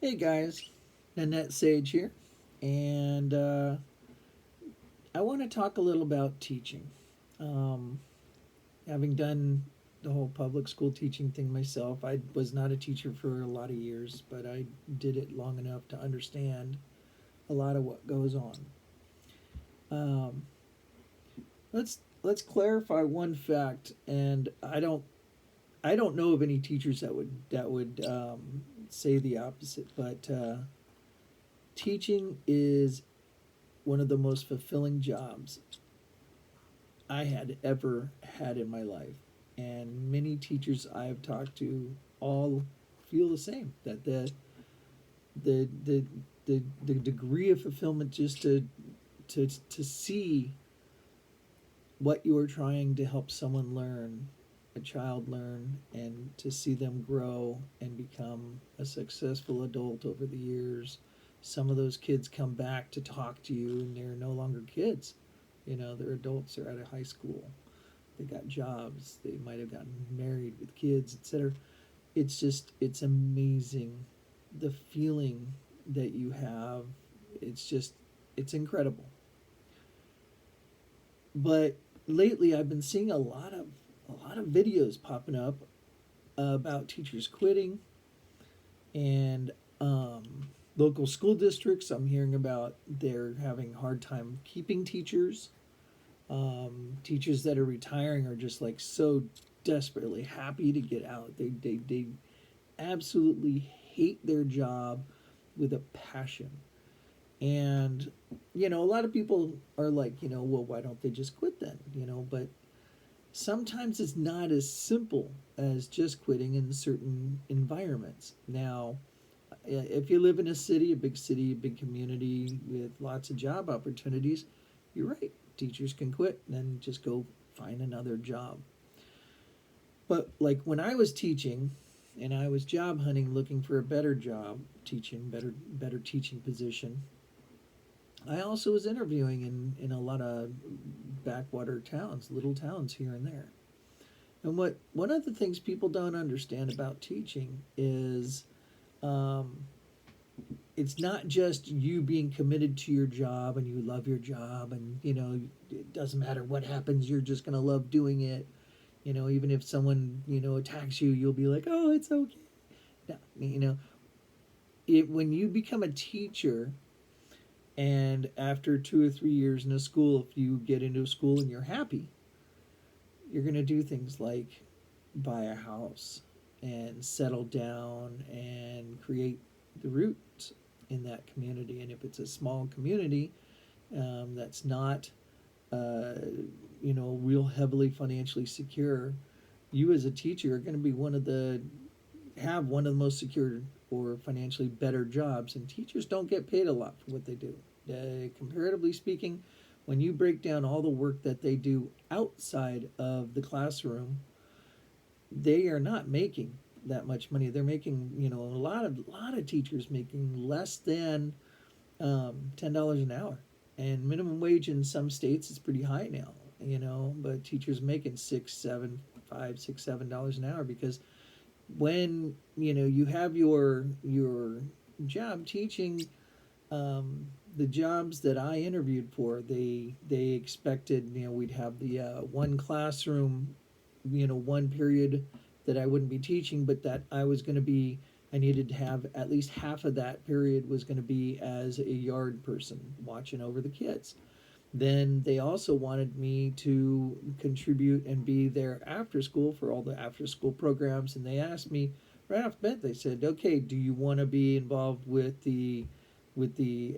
Hey guys, NanetteSage here, and I want to talk a little about teaching. Um, Having done the whole public school teaching thing myself, I was not a teacher for a lot of years, but I did it long enough to understand a lot of what goes on. Um, let's clarify one fact, and I don't know of any teachers that would say the opposite, but teaching is one of the most fulfilling jobs I had ever had in my life. And many teachers I've talked to all feel the same that the the the degree of fulfillment just to see what you are trying to help someone learn, a child learn, and to see them grow and become a successful adult over the years. Some of those kids come back to talk to you and they're no longer kids. They're adults, they're out of high school, they got jobs, they might have gotten married with kids, etc. It's amazing the feeling that you have. It's incredible. But lately I've been seeing a lot of videos popping up about teachers quitting and local school districts. I'm hearing about they're having a hard time keeping teachers. Teachers that are retiring are just like so desperately happy to get out. They absolutely hate their job with a passion. And, a lot of people are like, well, why don't they just quit then? But sometimes it's not as simple as just quitting in certain environments. Now, if you live in a big city, a big community with lots of job opportunities, you're right. Teachers can quit and then just go find another job. But like when I was teaching and I was job hunting looking for a better job, teaching, better teaching position, I also was interviewing in a lot of backwater towns, little towns here and there. And what one of the things people don't understand about teaching is um, it's not just you being committed to your job and you love your job and it doesn't matter what happens, you're just going to love doing it. Even if someone attacks you, you'll be like, oh, it's okay. No, when you become a teacher and after 2 or 3 years in a school, if you get into a school and you're happy, you're going to do things like buy a house and settle down and create the roots in that community. And if it's a small community that's not, uh, real heavily financially secure, you as a teacher are going to be have one of the most secure or financially better jobs. And teachers don't get paid a lot for what they do. Comparatively speaking, when you break down all the work that they do outside of the classroom, they are not making that much money. They're making, a lot of teachers making less than $10 an hour, and minimum wage in some states is pretty high now. But teachers making $6, $7, $5, $6, $7 an hour because when you have your job teaching, the jobs that I interviewed for, they expected we'd have the one classroom, one period that I wouldn't be teaching, but that I needed to have at least half of that period was going to be as a yard person watching over the kids. Then they also wanted me to contribute and be there after school for all the after school programs. And they asked me right off the bat, they said, okay, do you want to be involved with the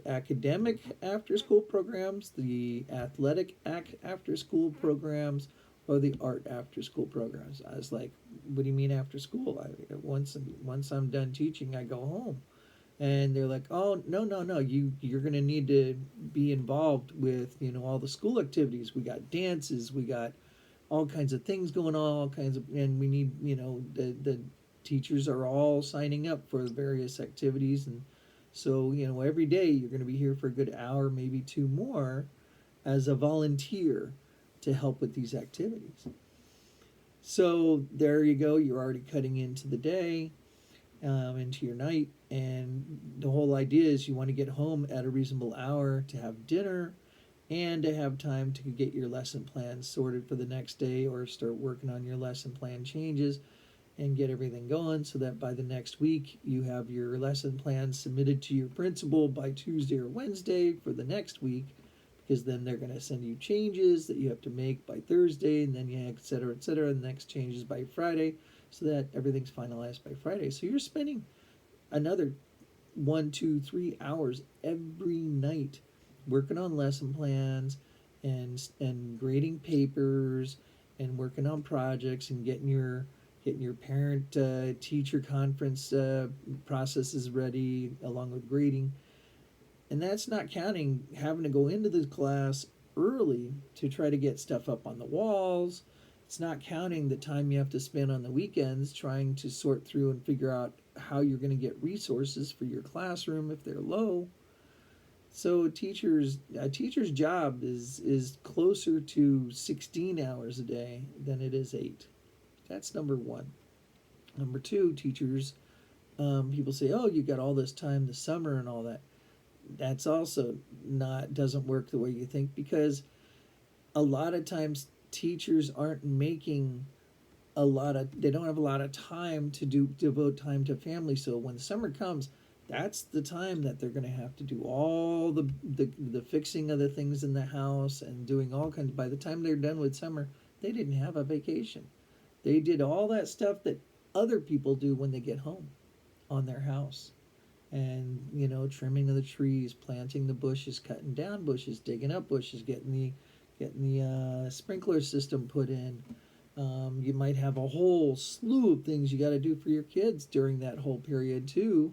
academic after school programs, the athletic after school programs, or the art after school programs? I was like, what do you mean after school? Once I'm done teaching, I go home. And they're like, oh, no, no, no, you're going to need to be involved with all the school activities. We got dances, we got all kinds of things going on, all kinds of, and we need the teachers are all signing up for the various activities. And so every day you're going to be here for a good hour, maybe two more, as a volunteer to help with these activities. So there you go, you're already cutting into the day, into your night, and the whole idea is you want to get home at a reasonable hour to have dinner and to have time to get your lesson plans sorted for the next day or start working on your lesson plan changes and get everything going so that by the next week you have your lesson plan submitted to your principal by Tuesday or Wednesday for the next week, because then they're going to send you changes that you have to make by Thursday, and then et cetera, and the next changes by Friday, so that everything's finalized by Friday. So you're spending another 1, 2, 3 hours every night working on lesson plans and grading papers and working on projects and getting your parent teacher conference processes ready along with grading. And that's not counting having to go into the class early to try to get stuff up on the walls. It's not counting the time you have to spend on the weekends trying to sort through and figure out how you're going to get resources for your classroom if they're low. So a teacher's job is closer to 16 hours a day than it is 8. That's number one. Number two, teachers, people say, oh, you got all this time this summer and all that. That's also doesn't work the way you think, because a lot of times teachers aren't making they don't have a lot of time to devote time to family. So when summer comes, that's the time that they're going to have to do all the fixing of the things in the house and doing all kinds. By the time they're done with summer, they didn't have a vacation. They did all that stuff that other people do when they get home on their house. And, trimming of the trees, planting the bushes, cutting down bushes, digging up bushes, getting the sprinkler system put in. You might have a whole slew of things you got to do for your kids during that whole period too.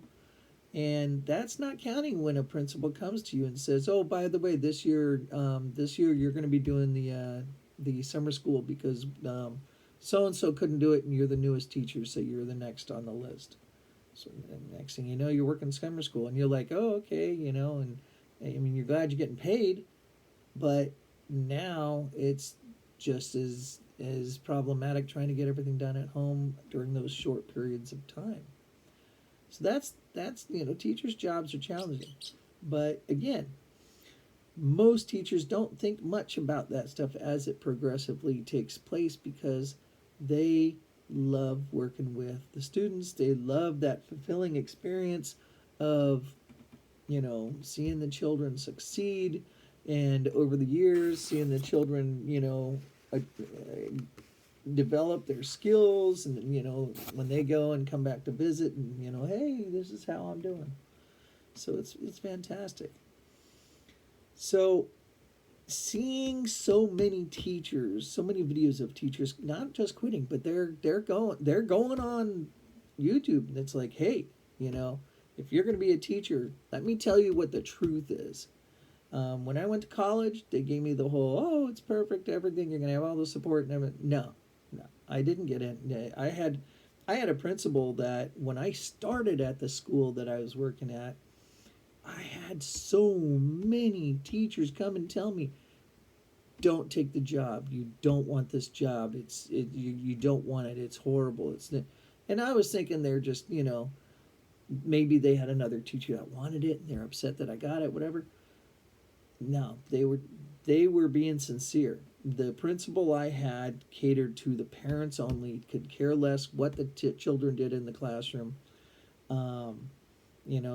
And that's not counting when a principal comes to you and says, "Oh, by the way, this year you're going to be doing the summer school because so and so couldn't do it, and you're the newest teacher, so you're the next on the list." So the next thing you know, you're working summer school, and you're like, "Oh, okay," and I mean, you're glad you're getting paid, but now it's just as problematic trying to get everything done at home during those short periods of time. So that's teachers' jobs are challenging, but again, most teachers don't think much about that stuff as it progressively takes place, because they love working with the students. They love that fulfilling experience of seeing the children succeed, and over the years seeing the children develop their skills, and when they go and come back to visit, and hey, this is how I'm doing. So it's fantastic. So seeing so many teachers, so many videos of teachers not just quitting, but they're going on YouTube, and it's like, hey, if you're going to be a teacher, let me tell you what the truth is. When I went to college, they gave me the whole, oh, it's perfect, everything, you're going to have all the support and everything. No, I didn't get in. I had a principal that when I started at the school that I was working at, I had so many teachers come and tell me, don't take the job. You don't want this job. You don't want it. It's horrible. And I was thinking they're just, maybe they had another teacher that wanted it and they're upset that I got it, whatever. No, they were being sincere. The principal I had catered to the parents only, could care less what the children did in the classroom.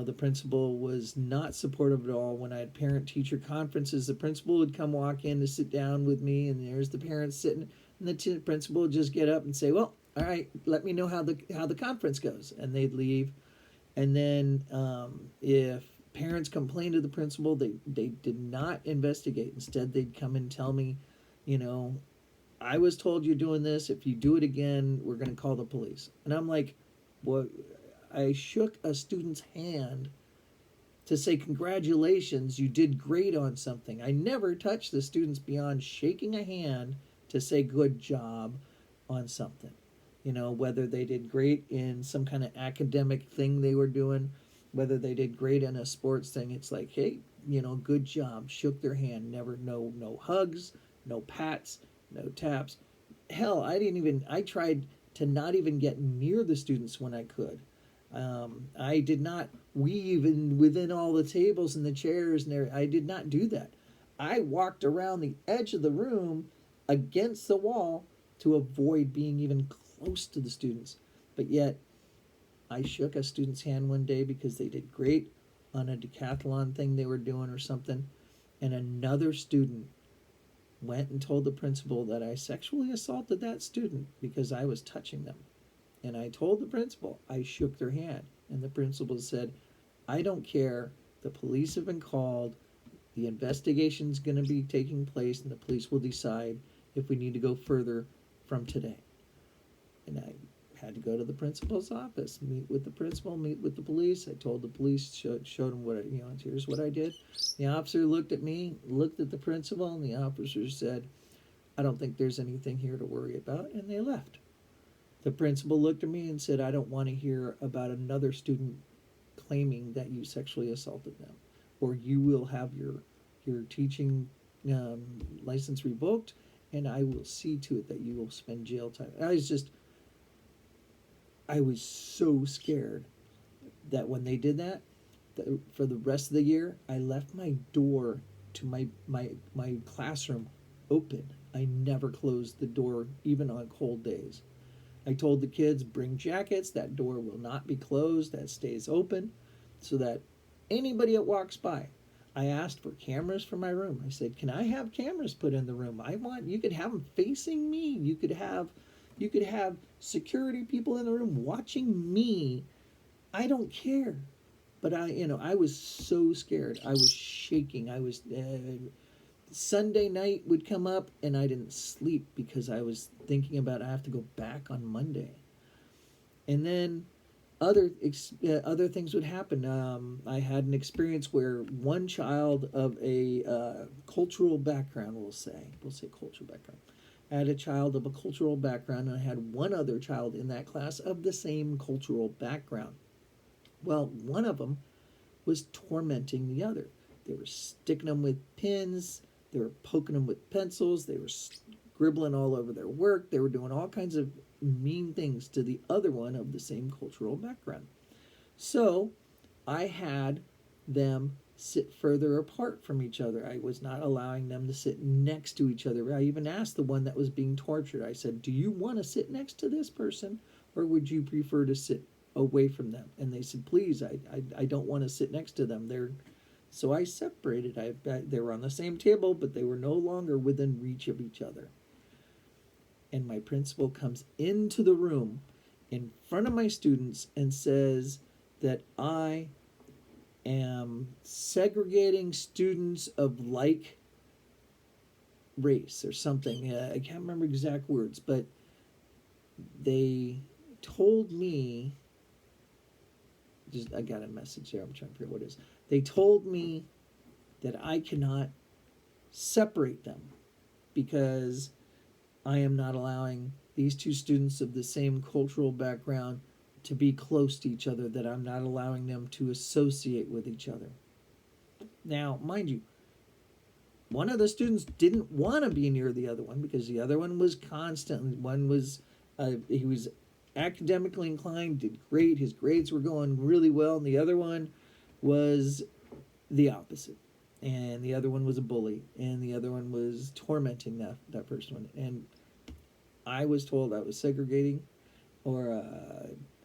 The principal was not supportive at all. When I had parent-teacher conferences, the principal would come walk in to sit down with me, and there's the parents sitting, and the principal would just get up and say, well, all right, let me know how the conference goes, and they'd leave. And then if parents complained to the principal, they did not investigate. Instead, they'd come and tell me, I was told you're doing this. If you do it again, we're going to call the police. And I'm like, well, I shook a student's hand to say, congratulations, you did great on something. I never touched the students beyond shaking a hand to say good job on something. Whether they did great in some kind of academic thing they were doing, whether they did great in a sports thing, it's like, hey, good job. Shook their hand. Never, no hugs, no pats, no taps. Hell, I tried to not even get near the students when I could. I did not weave in within all the tables and the chairs and everything. I did not do that. I walked around the edge of the room against the wall to avoid being even close to the students. But yet, I shook a student's hand one day because they did great on a decathlon thing they were doing or something, and another student went and told the principal that I sexually assaulted that student because I was touching them. And I told the principal, I shook their hand. And the principal said, I don't care. The police have been called. The investigation's going to be taking place, and the police will decide if we need to go further from today. And I had to go to the principal's office, meet with the principal, meet with the police. I told the police, showed them what here's what I did. The officer looked at me, looked at the principal, and the officer said, I don't think there's anything here to worry about, and they left. The principal looked at me and said, I don't want to hear about another student claiming that you sexually assaulted them, or you will have your teaching license revoked, and I will see to it that you will spend jail time. I was so scared that when they did that, for the rest of the year, I left my door to my classroom open. I never closed the door, even on cold days. I told the kids, bring jackets. That door will not be closed. That stays open so that anybody that walks by. I asked for cameras for my room. I said, can I have cameras put in the room? You could have them facing me. You could have security people in the room watching me. I don't care. But I was so scared. I was shaking. Sunday night would come up and I didn't sleep because I was thinking about I have to go back on Monday. And then other things would happen. I had an experience where one child of a cultural background, we'll say cultural background. I had a child of a cultural background, and I had one other child in that class of the same cultural background. Well, one of them was tormenting the other. They were sticking them with pins. They were poking them with pencils. They were scribbling all over their work. They were doing all kinds of mean things to the other one of the same cultural background. So I had them sit further apart from each other. I was not allowing them to sit next to each other. I even asked the one that was being tortured, I said, do you want to sit next to this person, or would you prefer to sit away from them? And they said, please, I don't want to sit next to them. So I separated. They were on the same table, but they were no longer within reach of each other. And my principal comes into the room in front of my students and says that I am segregating students of like race or something. I can't remember exact words, but they told me, I got a message there, I'm trying to figure out what it is. They told me that I cannot separate them because I am not allowing these two students of the same cultural background to be close to each other, that I'm not allowing them to associate with each other. Now, mind you, one of the students didn't want to be near the other one because the other one was he was academically inclined, did great, his grades were going really well, and the other one was the opposite. And the other one was a bully, and the other one was tormenting that first one. And I was told I was segregating, or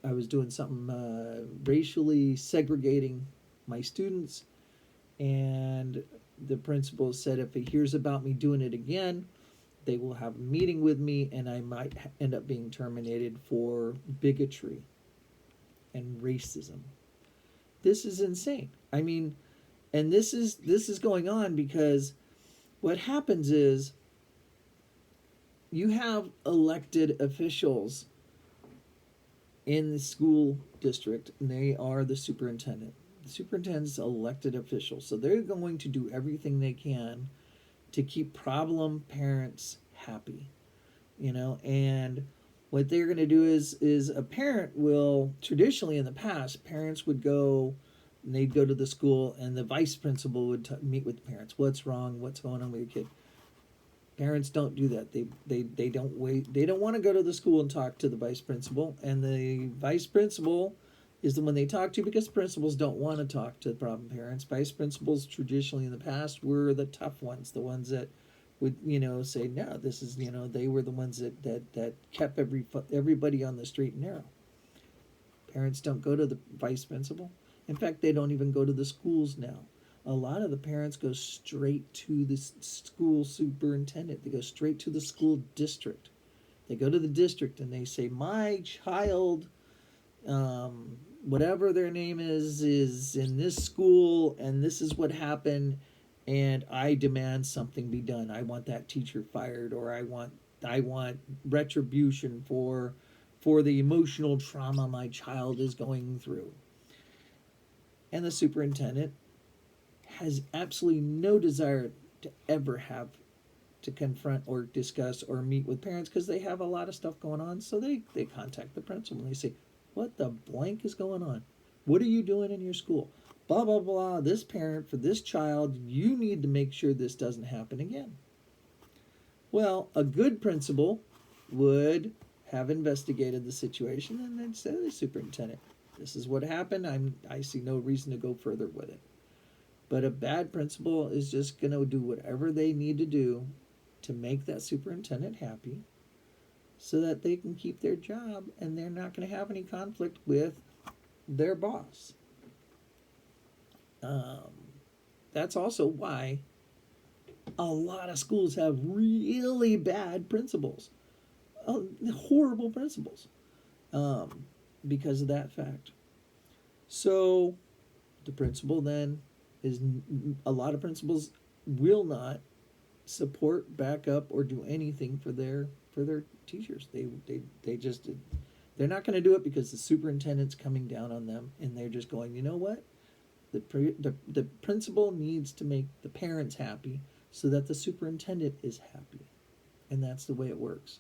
I was doing something racially segregating my students. And the principal said if he hears about me doing it again, they will have a meeting with me, and I might end up being terminated for bigotry and racism. This is insane. I mean, and this is going on because what happens is you have elected officials in the school district, and they are the superintendent. The superintendent's elected official, so they're going to do everything they can to keep problem parents happy, and what they're going to do is a parent will, traditionally in the past, parents would go, and they'd go to the school, and the vice principal would meet with the parents. What's wrong? What's going on with your kid? Parents don't do that. They don't wait. They don't want to go to the school and talk to the vice principal, and the vice principal is the one they talk to, because principals don't want to talk to problem parents. Vice principals traditionally in the past were the tough ones, the ones that would, say, no, this is, they were the ones that kept everybody on the straight and narrow. Parents don't go to the vice principal. In fact, they don't even go to the schools now. A lot of the parents go straight to the school superintendent. They go straight to the school district. They go to the district and they say, my child, whatever their name is in this school, and this is what happened, and I demand something be done. I want that teacher fired, or I want retribution for the emotional trauma my child is going through. And the superintendent has absolutely no desire to ever have to confront or discuss or meet with parents, because they have a lot of stuff going on. So they contact the principal and they say, what the blank is going on? What are you doing in your school? Blah, blah, blah. This parent for this child, you need to make sure this doesn't happen again. Well, a good principal would have investigated the situation and then say to the superintendent, this is what happened. I see no reason to go further with it. But a bad principal is just going to do whatever they need to do to make that superintendent happy, so that they can keep their job and they're not going to have any conflict with their boss. That's also why a lot of schools have really bad principals, horrible principals, because of that fact. So the principal then is, a lot of principals will not support, back up, or do anything for their teachers. They just, they're not going to do it because the superintendent's coming down on them, and they're just going, you know what? The principal needs to make the parents happy so that the superintendent is happy. And that's the way it works.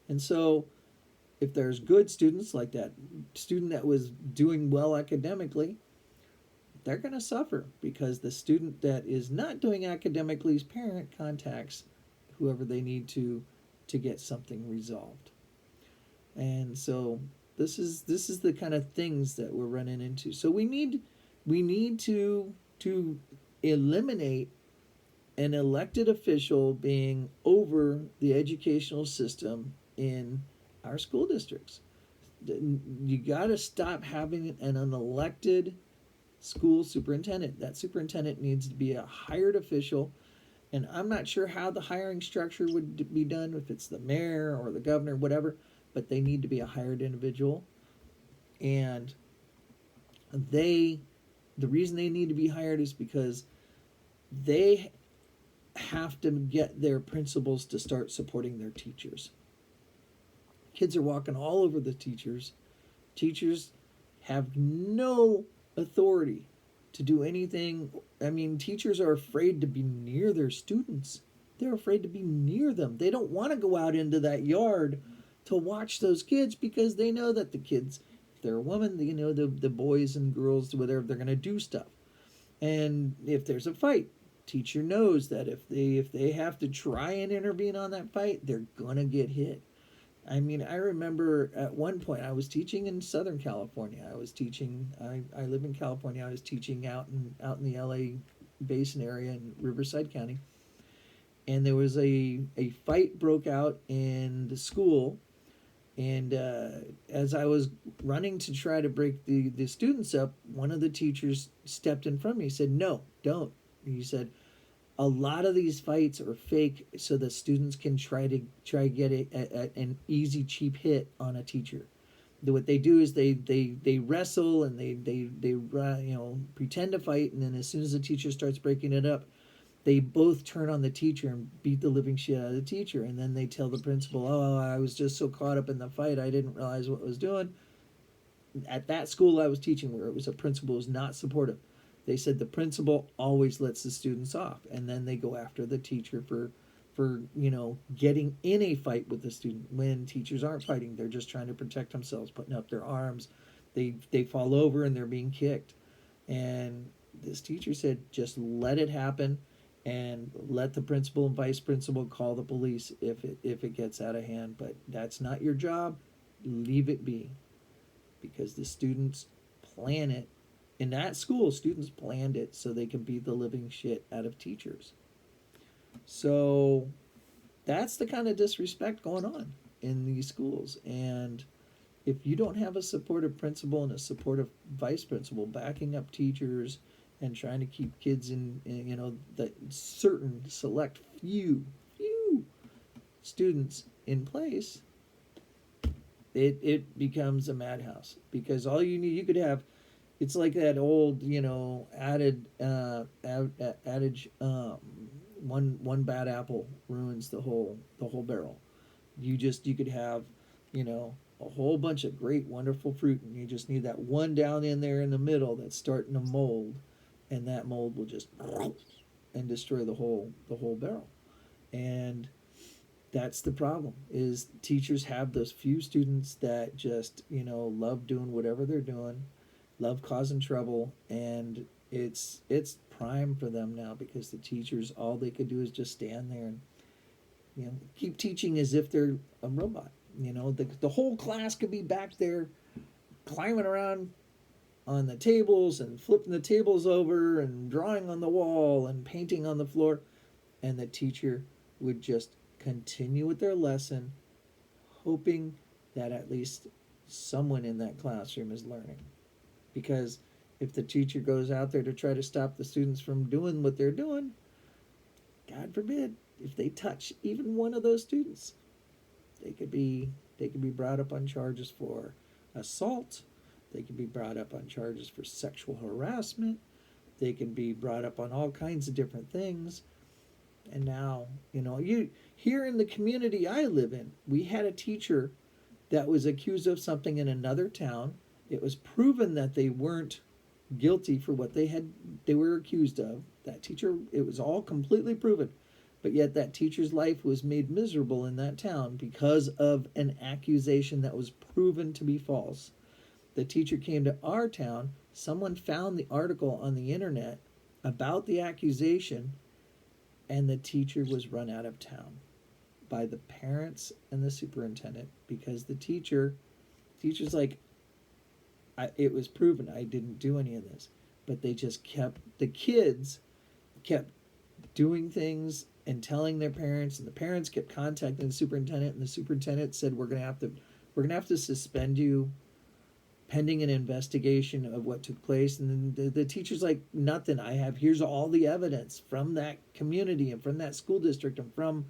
And so if there's good students, like that student that was doing well academically, they're going to suffer because the student that is not doing academically's parent contacts whoever they need to get something resolved. And so this is the kind of things that we're running into. So we need to eliminate an elected official being over the educational system in our school districts. You got to stop having an unelected school superintendent. That superintendent needs to be a hired official, and I'm not sure how the hiring structure would be done, if it's the mayor or the governor, whatever, but they need to be a hired individual. And the reason they need to be hired is because they have to get their principals to start supporting their teachers. Kids are walking all over the teachers. Teachers have no authority to do anything. I mean, teachers are afraid to be near their students. They're afraid to be near them. They don't want to go out into that yard to watch those kids, because they know that the kids, if they're a woman, the boys and girls, whatever, they're going to do stuff. And if there's a fight, teacher knows that if they have to try and intervene on that fight, they're going to get hit. I mean, I remember at one point I was teaching in Southern California. I live in California. I was teaching out in the LA Basin area in Riverside County. And there was a fight broke out in the school. And as I was running to try to break the students up, one of the teachers stepped in front of me. He said, "No, don't." He said, "A lot of these fights are fake so the students can try get an easy, cheap hit on a teacher. What they do is they wrestle and they pretend to fight, and then as soon as the teacher starts breaking it up, they both turn on the teacher and beat the living shit out of the teacher. And then they tell the principal, 'Oh, I was just so caught up in the fight, I didn't realize what I was doing.'" At that school I was teaching, where it was a principal who was not supportive, they said the principal always lets the students off, and then they go after the teacher for getting in a fight with the student, when teachers aren't fighting. They're just trying to protect themselves, putting up their arms. They fall over and they're being kicked. And this teacher said, just let it happen, and let the principal and vice principal call the police if it gets out of hand. But that's not your job. Leave it be, because the students plan it. In that school, students planned it so they can beat the living shit out of teachers. So that's the kind of disrespect going on in these schools. And if you don't have a supportive principal and a supportive vice principal backing up teachers and trying to keep kids in you know, the certain select few students in place, it becomes a madhouse. Because all you need, you could have, it's like that old, you know, adage, one bad apple ruins the whole barrel. You could have, you know, a whole bunch of great wonderful fruit, and you just need that one down in there in the middle that's starting to mold, and that mold will just and destroy the whole barrel. And that's the problem, is teachers have those few students that just, you know, love doing whatever they're doing, love causing trouble, and it's prime for them now, because the teachers, all they could do is just stand there and, you know, keep teaching as if they're a robot. You know, the whole class could be back there climbing around on the tables and flipping the tables over and drawing on the wall and painting on the floor, and the teacher would just continue with their lesson, hoping that at least someone in that classroom is learning. Because if the teacher goes out there to try to stop the students from doing what they're doing, God forbid, if they touch even one of those students, they could be brought up on charges for assault. They could be brought up on charges for sexual harassment. They can be brought up on all kinds of different things. And now, you know, here in the community I live in, we had a teacher that was accused of something in another town. It was proven that they weren't guilty for what they were accused of. That teacher, it was all completely proven. But yet that teacher's life was made miserable in that town because of an accusation that was proven to be false. The teacher came to our town. Someone found the article on the internet about the accusation, and the teacher was run out of town by the parents and the superintendent, because the teacher's like, it was proven I didn't do any of this. But the kids kept doing things and telling their parents, and the parents kept contacting the superintendent, and the superintendent said, we're gonna have to suspend you pending an investigation of what took place. And then the teacher's like, nothing. Here's all the evidence from that community and from that school district and from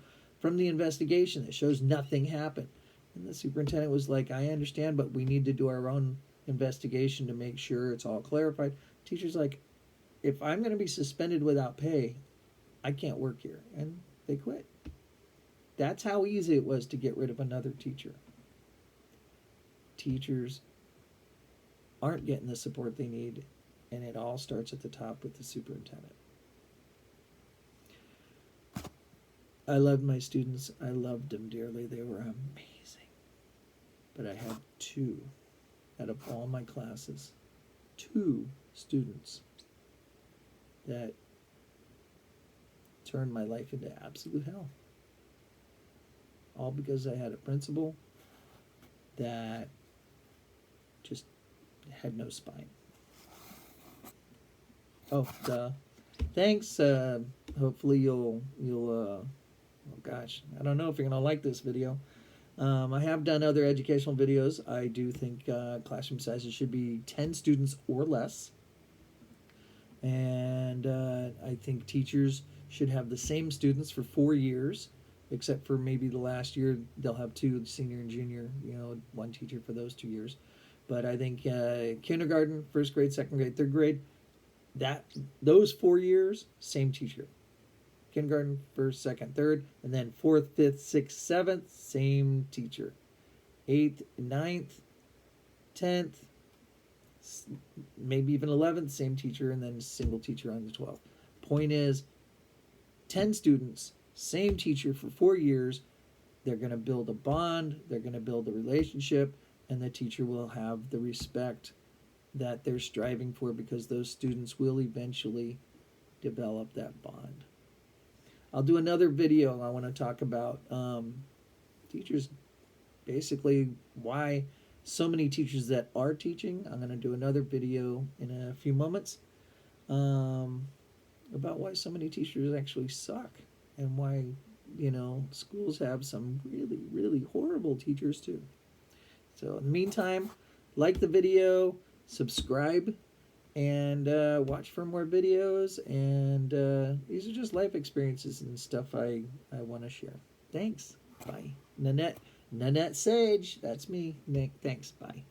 the investigation that shows nothing happened. And the superintendent was like, I understand, but we need to do our own investigation to make sure it's all clarified. Teacher's like, if I'm going to be suspended without pay, I can't work here. And they quit. That's how easy it was to get rid of another teacher. Teachers aren't getting the support they need, and it all starts at the top with the superintendent. I loved my students. I loved them dearly. They were amazing. But I had two out of all my classes, two students that turned my life into absolute hell. All because I had a principal that just had no spine. Oh, duh. Thanks. Hopefully you'll oh gosh, I don't know if you're gonna like this video. I have done other educational videos. I do think classroom sizes should be 10 students or less. And I think teachers should have the same students for 4 years, except for maybe the last year they'll have two, senior and junior, you know, one teacher for those 2 years. But I think kindergarten, first grade, second grade, third grade, those 4 years, same teacher. Kindergarten, first, second, third, and then fourth, fifth, sixth, seventh, same teacher. 8th, 9th, 10th, maybe even 11th, same teacher, and then single teacher on the 12th. Point is, 10 students, same teacher for 4 years. They're going to build a bond, they're going to build a relationship, and the teacher will have the respect that they're striving for, because those students will eventually develop that bond. I'll do another video. I want to talk about teachers, basically why so many teachers that are teaching. I'm going to do another video in a few moments um, about why so many teachers actually suck and why, schools have some really, really horrible teachers too. So in the meantime, like the video, subscribe, and watch for more videos. And these are just life experiences and stuff I want to share. Thanks. Bye. NanetteSage. That's me. Thanks. Bye.